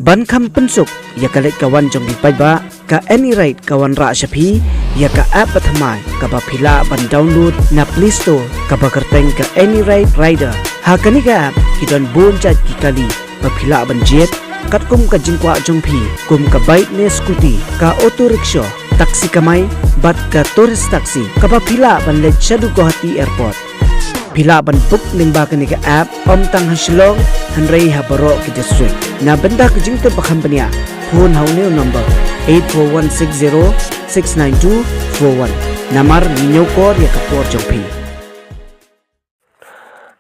ban kham pensuk ya ka lek kawan jong bi pai ba ka any right kawan ra shapi ya ka app pathamai ka ba phila ban download na Play Store ka ba kerteng ka any right rider ha kani ka app kidon bon chat ki kali ba phila ban jet kat kum ka jingkwa jong phi kum ka bike ne scooty ka auto rickshaw taksi kamai bat ka tourist taxi ka ba phila ban le chadu Guwahati airport phila ban book lingba kani ka app om tang haslong hanrei ha baro ki district na benda ka jingte pakhambania phone haune number 8416069241 namar ninyo kor ya kapor jongpi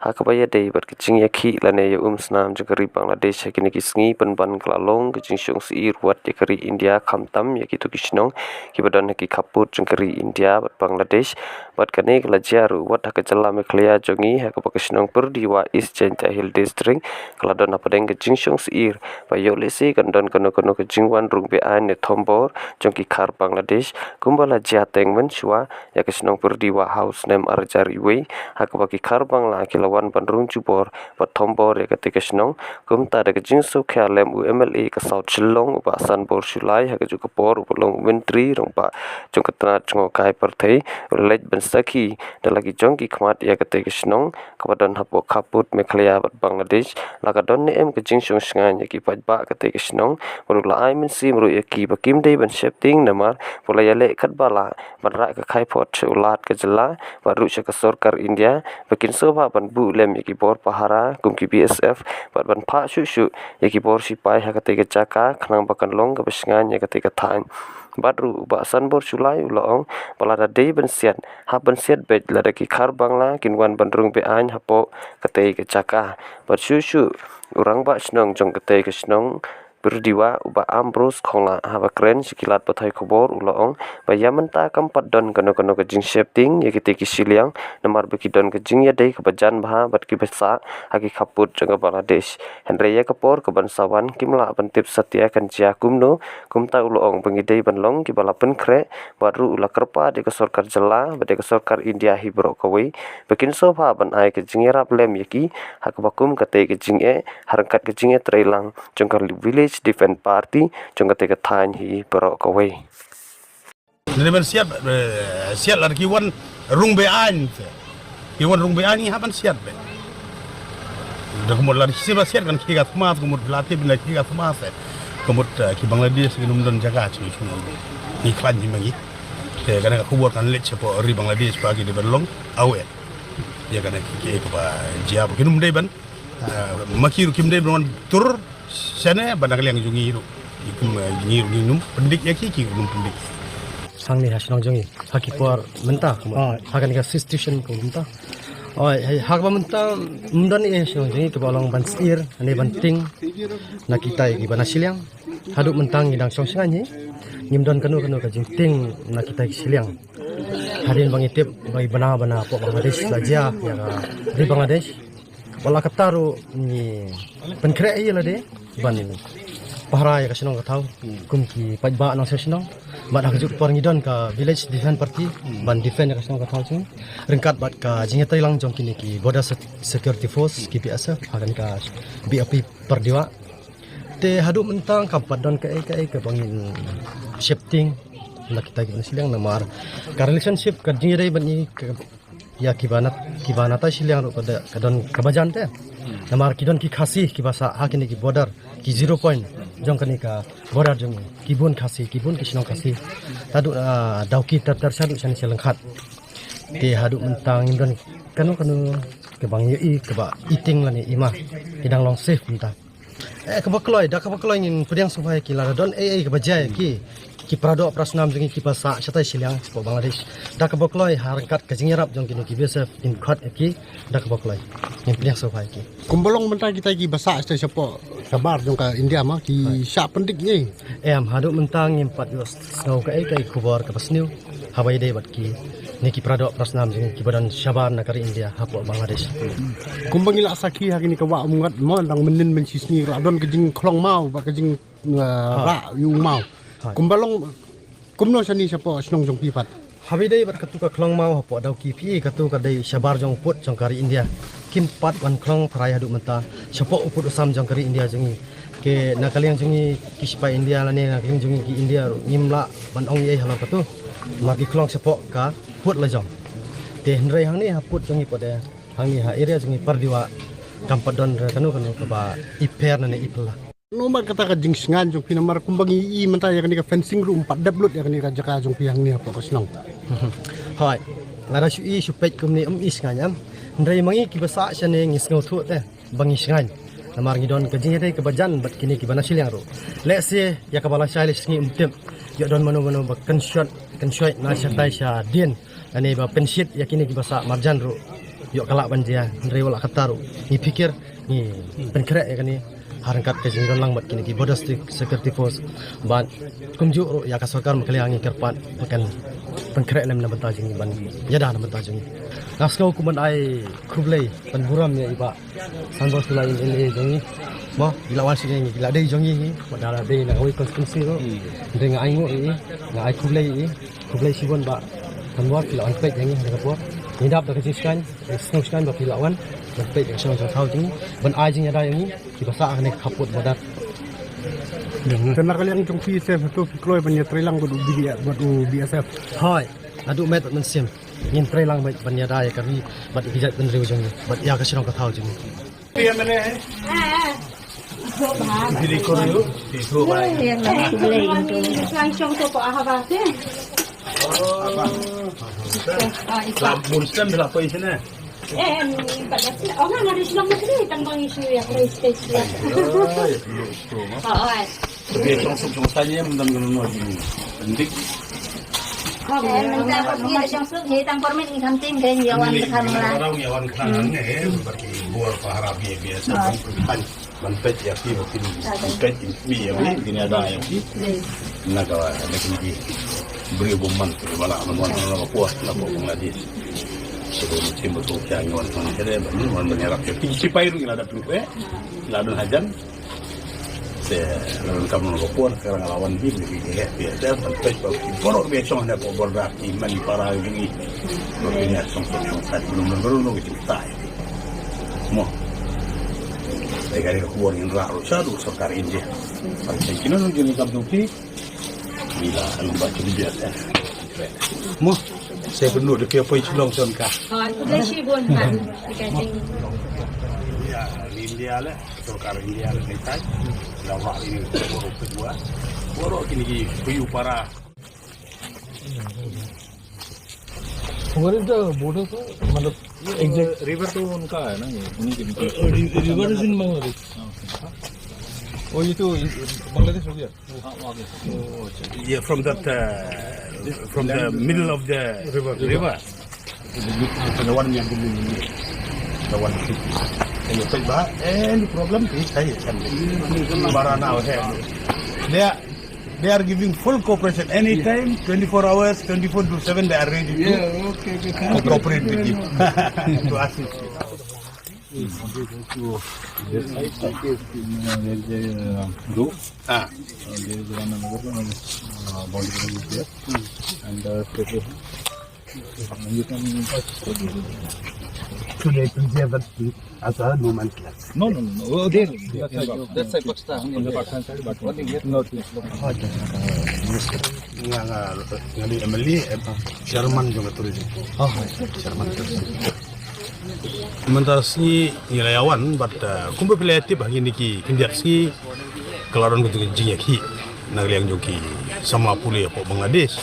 Hakabaya day berkecing ya ki lane ya snam jengkeri Bangladesh ya kini kisngi penban kelalong kecing syong si ruat ya keri India kamtam ya kitu kisnong kibadan ki kaput jengkeri India bat Bangladesh bat kane kelajar ruat hak jela meklea jongi hak pakisnong perdiwa East Jenta Hill District keladon apa deng kecing syong si bayo lesi kandon kono kecing wan rung be an ne thombor jongki khar Bangladesh kumbala jateng menchua ya kisnong perdiwa house name arjari we hak paki khar Bangla wan bandrung jubor pathombor ya ketika senong kumta ada kejing so khalem UMLA ke South Shillong ba Sanbor Sulai ha keju kepor ulong menteri rong ba jong ketna jong kai partai lej bensaki dan lagi jong ki khmat ya ketika senong kepadan hapo kaput meklea bat Bangladesh lagadon ne em kejing song sngan ya ki ba ketika senong urula ai men si mru ya ki bakim dei ban shifting namar pola ya le kat bala banra ke kai pot ulat ke jela baru ke sarkar India bakin soba ban lem yaki bor pahara kumki BSF ban pha shu yaki bor sipai ha ketika caka khnang bakan long ka besingan ya ketika thain badru ba Sanbor Sulai ulong balada dei ban siat bet lada ki khar Bangla kinwan bandrung be ain hapo ketika caka bat shu urang ba snong jong ketika snong berdiwa uba Ambrose khongla haba kren sikilat pathai khobor ulong bayamenta kampat don kono kejing shifting yakiti kisiliang namar beki don kejing ya dei kebajan bha bat ki besa haki khaput janga Bangladesh henreya kapor keban sawan kimla bantip satya kancia kumno kumta ulong pengidei banlong ki balapen kre baru ula kerpa de sarkar jela bade sarkar India hibro kawai bekin sofa ban ai kejing rap lem yaki hak bakum kate kejing harangkat kejing trailang jongkar village Defense Party jong ketika than hi berok kawai. Nene man siap lagi kiwan rung bean. Kiwan rung bean ni hapan siap be. Dah kemudian lari siapa siap kan kikat mas kemudian latih bila kikat mas. Kemudian ki Bangladesh ki numdon jaga cuma ni klan ni magi. Kerana aku buat kan lek cepo ri Bangladesh pagi di berlong awe. Ya kan ki apa jia ki numdai ban. Makiru kim dai ban tur sana bandang yang jungi ikum jungi num pendik ya ki num pendik sang ni hasilong jungi haki por mentah hakan ka station ko mentah hak ba mentah mundan ni hasilong jungi ke balong bansir ane banting na kita gi banasiliang haduk mentang ngidang song sangani nimdon kanu ka jingting na kita gi siliang harin bangitip bagi bana po Bangladesh saja ya di Bangladesh wala kataru ni penkre iya la de ban pahara ya kasinong katau kumki pajba nang sesinong bat hakjuk por ngidon ka village defense party ban defend ya kasinong katau chung rengkat bat ka jingetai lang jong kini ki border security force ki BSF hakan ka BAP perdiwa te hadu mentang kampat don ka bangin shifting nak kita gina silang namar ka relationship ka jingetai ban ni ya kibana ta silang ro pada kadon kabajan te namar kidon ki khasi ki basa hakini ki border ki 0 point jong kani ka border jong kibun kisnong khasi tadu dauki tar sadu sani selengkhat te hadu mentang imdan kanu ke bang yi ke ba eating lani ima kidang long safe mentang ke bakloi ngin pediang supaya ki la don ke bajai ki prado prasnam jong ki basa satai silang po Bangladesh dak bakloi harkat ke jingerap jong kini ki biasa in khat ki dak bakloi ngin pediang supaya ki kumbolong mentang kita ki basa stai sepo kabar jong ka India mah ki syak pendik ni em haduk mentang impat yos snow ka kubor ka pasniu habai dei bat ki niki prado prasnam jing ki badan shabar nakari India hapo Bangladesh kumbangila saki hakini ka wa mungat mo ndang menin men sisni radon kejing klong mau ba kejing ra yu mau kumbalong kumno sani sepo snong jong pipat habai dei bat katu ka klong mau hapo dau ki pi katu ka dei shabar jong put jong kari India kim pat wan klong prai haduk menta sepo uput usam jong kari India jing ke nakaliang jungi kispa India lani nakaliang jungi ki India ngimla ban ong ye halang patu maki klong sepok ka put la jong te hnrei hang ni ha put jungi pode hang ni ha area jungi pardiwa kampadon re kanu ka ba iper nane ipla Nomor kata ka jing singan jong pinamar kumbangi menta ya ka fencing room 4 dablut ya ka jaka jong piang ni apa kasnong. Hai ngara shu i supet kumni is nganyam hnrei mangi ki basa sane ngisngau thu te bangi singan namar ngidon ka jing dai ka bajan bat kini ki bana silang ro let's say ya ka bala shai lisngi umtem ya don mano ba kan shot na shatai sha din ane ba pensit ya kini ki basa marjan ro yo kala banjia hnrei wala kataru ni pikir ni penkrek ya kani harangkat ke jingron lang bat kini ki border security force ban kumju ro ya ka sarkar makaliangi kerpat makan penkrek lem na banta jingi ban yada na banta jingi naskau kuman ai khublei pan buram ya iba sanbos tulai LA jongi mo dilawan sini ni bila dei jongi ni padara dei na oi konstitusi ro dengan ai ngo i na ai khublei sibon ba panwa bila on pek jangi da po ni dap da kiskan snuskan ba pilawan ban pek yang song thau jingi ban ai jingi da yang ki basa ne khaput badat Kena kalian jong PSF tu kloi banyak trilang buat BSF. Hai adu met men sim ngin trelang bat banya dai kami bat bijat ben riu jong bat ya ka sirong ka thau jong Jadi kau itu, itu Muslim berapa di sana? Orang ada Islam macam ni tentang isu yang race. Tapi langsung saja tentang mengenai ini. Penting. Minta pergi yang sudah ni tentang permit ni kantin dan jawan dekat mana. Orang jawan kanan ni, bagi buat paharap biasa. Manfaat ya sih waktu ini. Manfaat ini ya ini ada yang sih. Nak ada lagi beri bomban bala nama puas nak bomban lagi. Sebelum musim betul jangan orang ada banyak menyerap. Tinggi payung yang ada peluk ladun hajan. Lalu kamu nak puas sekarang lawan bim dia biasa manfaat borok biasa ada borok iman para ini. Makanya song belum baru kita tahu. Mo Negara kubuan yang rakyat sadu sarkar India. Pasal kini nu jenis kabduki, bila lembaga biasa. Mo, saya penuh dekat apa itu long sonka. Lesi bon kan. Ya, India lah, sarkar India lah kita. Lawak ini borok kedua, borok ini kuyu para. What is the border? मतलब exact river तो उनका है ना ये river is in Bangladesh. Oh ये तो बांग्लादेश हो गया. Yeah, from that from the middle of the river. The one yang dulu the one. Kalau tak bah, any problem saya cari. Barana They are giving full cooperation anytime, 24 hours, 24/7. They are ready to cooperate with you to assist you. So they preserve that as a no man's land. No. Oh, there. That side Pakistan. On the Pakistan side, but one thing here, north. Ngali Emily, Sherman juga tourism. Sherman tourism. Mentasi ngilayawan, but kumpu pilih bagi niki kinjatsi kelaran kutu jingyaki nagliang joki sama pulih apa Bangladesh.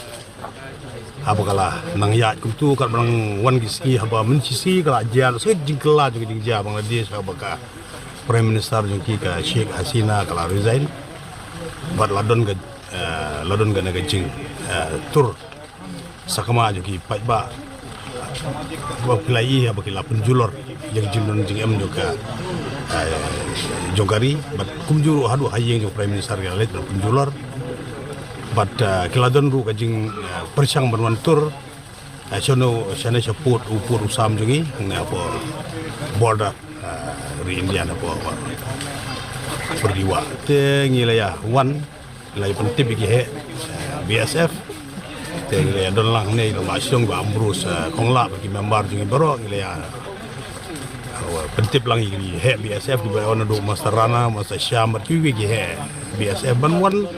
Apa kala nang yat kutu kat bang wan gisi apa mencisi kala jal so jingkela juga jingja Bangladesh apa ka Prime Minister joki ka Sheikh Hasina kala resign buat ladon ke naga jing tur sakama joki pai ba pilai apa kila penjulor yang jindon jing em juga jogari but kumjuru hadu hayeng jo Prime Minister kala let penjulor but kiladon ru kajing persang banwan tur sono sana support upur usam jungi apa border ri India apa perdiwa te ngilaya one lai penting bagi BSF te ngilaya don lang nei lo masong ba ambrus kongla bagi member jungi baro ngilaya pentip lang ini he BSF di bawah nado Master Rana Master Syam berkiwi ki he BSF banwan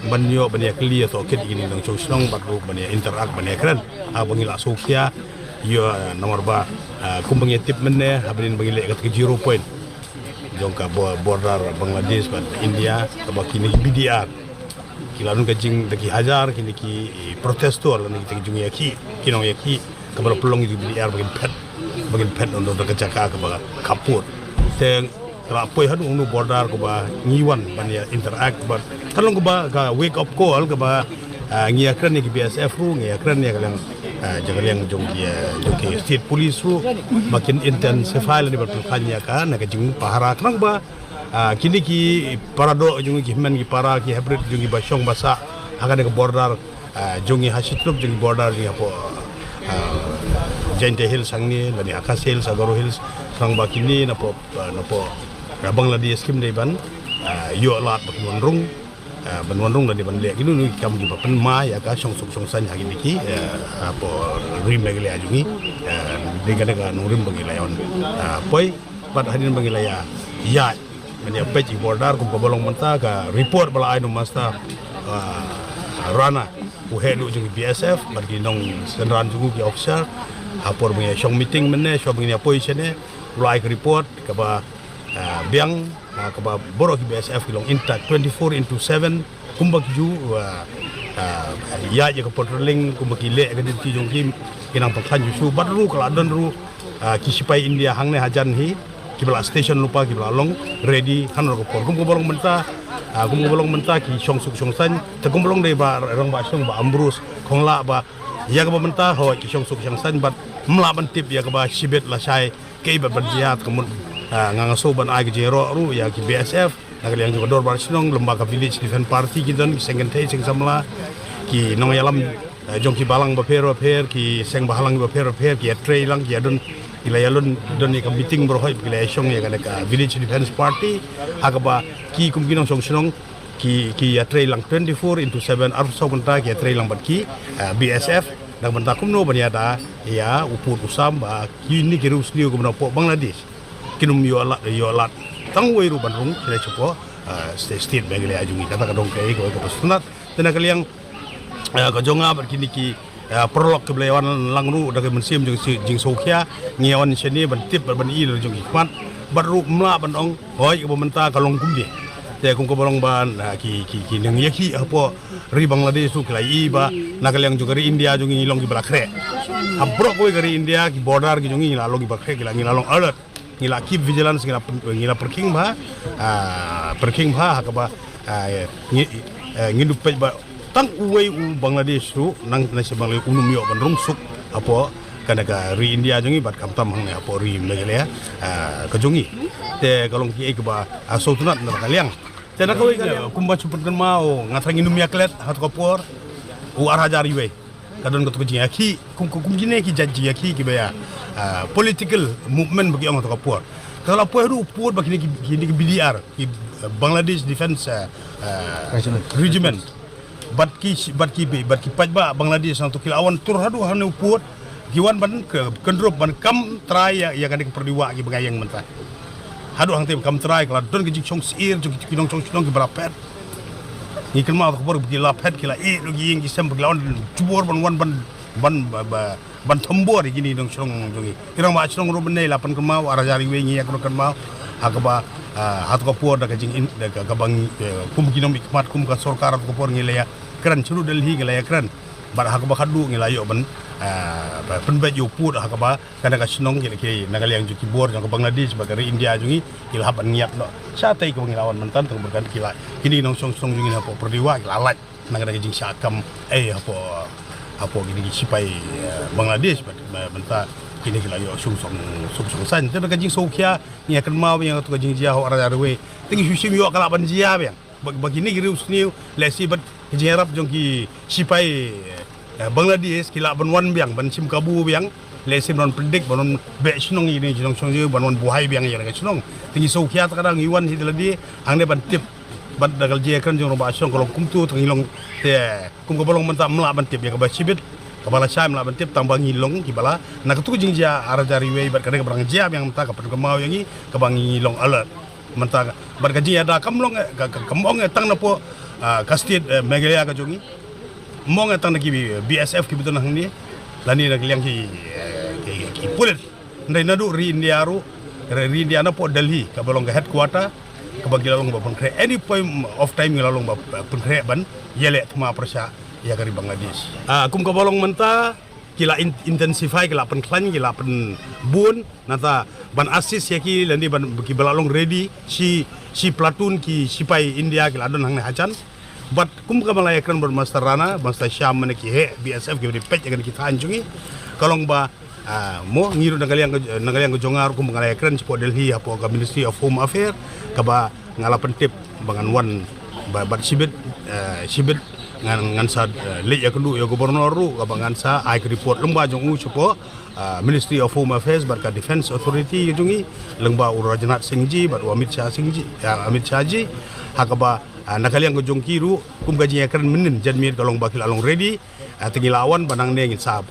banyo bania clear to kit ini dong chow snong baru bania interact bania keren bangila sokia yo nomor ba kumbang tip menne habrin bangile kat 0 point jongka border Bangladesh dan India kaba kini BDR kilanun kajing daki hajar kini ki protestor lan kita jungi yaki kinong yaki kaba pelong itu BDR bagin pet untuk kecaka kaba kapur teng rapoi hadu unu border kaba ngiwan bania interact ba talong kaba ka wake up call kaba ngiakran ni BSF ru ngiakran ni kalang jangan yang jongki state police ru makin intensify ni bertanya kan nak jeng pahara kerang ba kini ki parado jongki himan ki para ki hybrid jongki basyong basa akan ke border jongki hasitrup jongki border ni apa Jainte Hills sangni lani Akas Hills Agaro Hills sang ba kini napo Bangladesh kim dei ban yo lat Banwanrung dan di Bandar kini ni kamu jumpa penma ya ka song san hari ni apa rim lagi le ajungi dengan rim bagi layon poi pada hari bagi laya ya meni page border ku bolong menta ka report bala ainu masta rana ku hedu jungi BSF bagi nong senran jungi ki officer hapor bagi song meeting menne so bagi apa isene like report ka ba biang kaba borok BSF kilong intact 24/7 kumbak ju ya je patrolling kumbak ile ke di jongkim kinang pakhan ju badru kala don ru kisipai India hangne hajan hi kibla station lupa kibla long ready hanor ko por kum bolong menta ki song san te kum bolong dei ba rang ba song ba ambrus khongla ba ya ka menta ho ki song san bat mla ban tip ya ka ba sibet la sai ke ba berjihad kemun ngangaso ban ai jero ru ya ki BSF nagal yang juga dor barsinong lembaga village defense party kidan sengen thai sing samla ki nong yalam jongki balang ba per ki seng bahalang ba per ki trei lang ki adon ilayalun don ni meeting bro hoi ki song ya ka village defense party agaba ki kumginong song sinong ki ya trei lang 24/7 arso benta ki trei lang bat ki BSF nang benta kumno banyada ya uput usam ba ki ni ki rusliu kumno po Bangladesh kinum yo alat tangwei ru Bandung kira cepo state bagi le ajungi kata kadong kai ko sunat tena kaliang ka jonga berkini ki prolog ke belewan langru daga mensim jing sokia ngiawan seni bentip ban i jung hikmat baru mla bandong hoi ke pementa kalong kumdi te kum ko bolong ban ki nang yaki apa ri Bangladesh su kelai ba nakaliang juga ri India jungi long ki balakre abrok ko ri India ki border ki jungi la long ki bakre ki la ngi la long alert ngila keep vigilance ngila perking ba hakaba ngidu pej ba tang uwei Bangladesh ru nang nasi Bangladesh unum yo ban rungsuk apa kana ka ri India jongi bat kamtam hang apa ri megale ka jongi te kalong ki ba sotunat na kaliang te na ko kumba suputkan mau ngatang inum yaklet hat kopor u arajari we kadon ko tuji aki kum jine ki janji aki ki ba political movement bagi orang Kapur. Kalau apa itu pun bagi ni BDR, Bangladesh Defense Regiment. Bat ki pajba Bangladesh untuk kilawan tur hadu hanu pun kiwan ban kendrop ban kam try ya kan perdiwa ki bagayang mentah. Hadu hang tem kam try kalau don ki chong sir ki kinong chong ki berapet. Ni kelma Kapur bagi lapet kila lagi yang kisam bagi lawan jubor ban tombor gini dong serong jongi kirang ba serong ro benai lapan kemau arajari wengi ak ro kemau hakaba hat ko por da kajing da kabang kum ginom ikmat kum ka sorkar ko por ngile ya kran churu delhi ngile ya kran bar hakaba khadu ngila yo ban penba yo pur hakaba kada ka sinong kile ki nagal yang juki bor yang Bangladesh bagari India jongi kila haban niat no satai ko ngilawan mentan tong berkan kila kini nong song jongi na po perdiwa lalat nagal kajing sakam apa gini sipai Bangladesh benta kini kila yo sung san te kajing sokia ni akan mau yang tu kajing jia ho arwe tingi susim yo kala ban jia bang begini giri usniu lesi bat kajing arab jong ki sipai Bangladesh kila ban wan biang ban sim kabu biang lesi non predik ban be sinong ini jinong song ban wan buhai biang ya sinong tingi sokia kadang iwan si deladi hang ne ban tip bat dagal je kan jong roba song kalau kum tu tengilong te kum ko bolong menta mla ban tip ya ka ba sibit Kepala Syam lah bentip tambang hilong kibala nak tu jingja arajari wei bar kadang berang jam yang mentah kapan kemau yang ni kabang hilong alert mentah bar kaji ada kamlong kemong tang napo kastit megalia ka jongi mong tang nak BSF ki betul nang ni lani nak liang ki pulit ndai nadu ri India ru ri India na po Delhi kabalong ka headquarter kabagi lalong ba pun any point of time lalong ba pun ban yele tma persya ya kari Bangladesh. Kum kabalong menta kila intensify kila pen klan kila pen bun nata ban asis ya ki landi ban ki belalong ready si platoon ki sipai India kila don hang hacan. But kum kabalaya kran bermaster rana master Syam meneki he BSF ki pet yang kita hancungi. Kalong ba mo ngiru nangaliang jongar kum ngalaya kran support Delhi apa ka Ministry of Home Affairs kaba ngalapan tip bangan wan bat sibit ngan sa le ya kendu ya gubernur ru kabangan sa ai report lengba jong u chupo Ministry of Home Affairs barka Defense Authority jungi lengba Rajnath Singhji bar Amit Shah ji hakaba nakaliang gojong kiru kum gaji ya keren menin janmir kalong bakil along ready tingi lawan banang nengin sa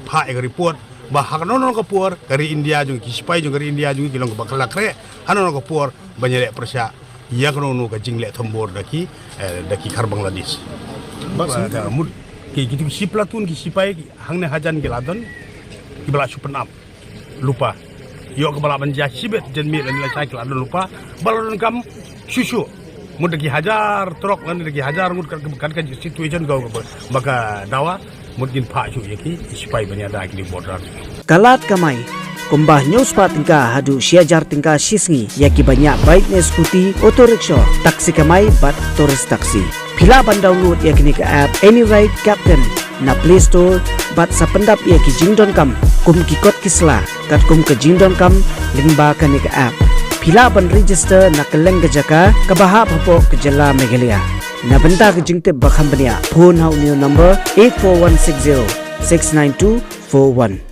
pa ek report bah hanono kapur kari India jung kispai jung kari India jung kilong bakal lakre hanono kapur banyere persya ya kono ka jingle thambor daki kar Bangladesh mud ki gitu si platoon ki sipai hangne hajan ki ladon ki bala supen up lupa yo ke bala banja sibet janmi dan la sai ladon lupa balon kam susu mud ki hajar trok lan ki hajar mud kan situation gau maka dawa mungkin pak su yaki sipai banya da ki border Kalat kamai kumbah nyuspa tingkah hadu siajar tingkah sisngi yaki banyak baiknya skuti otorikshaw taksi kamai bat tourist taksi pila ban download yakni ke app AnyRide Captain na Play Store bat sa pendap yaki jingdon kam kum kikot kisla kat kum ke jingdon kam lingba kani ke app pila ban register na keleng gejaka kabaha phapo ke jela Meghalaya na benta ke jingte bakham bania phone hau new number 84160 69241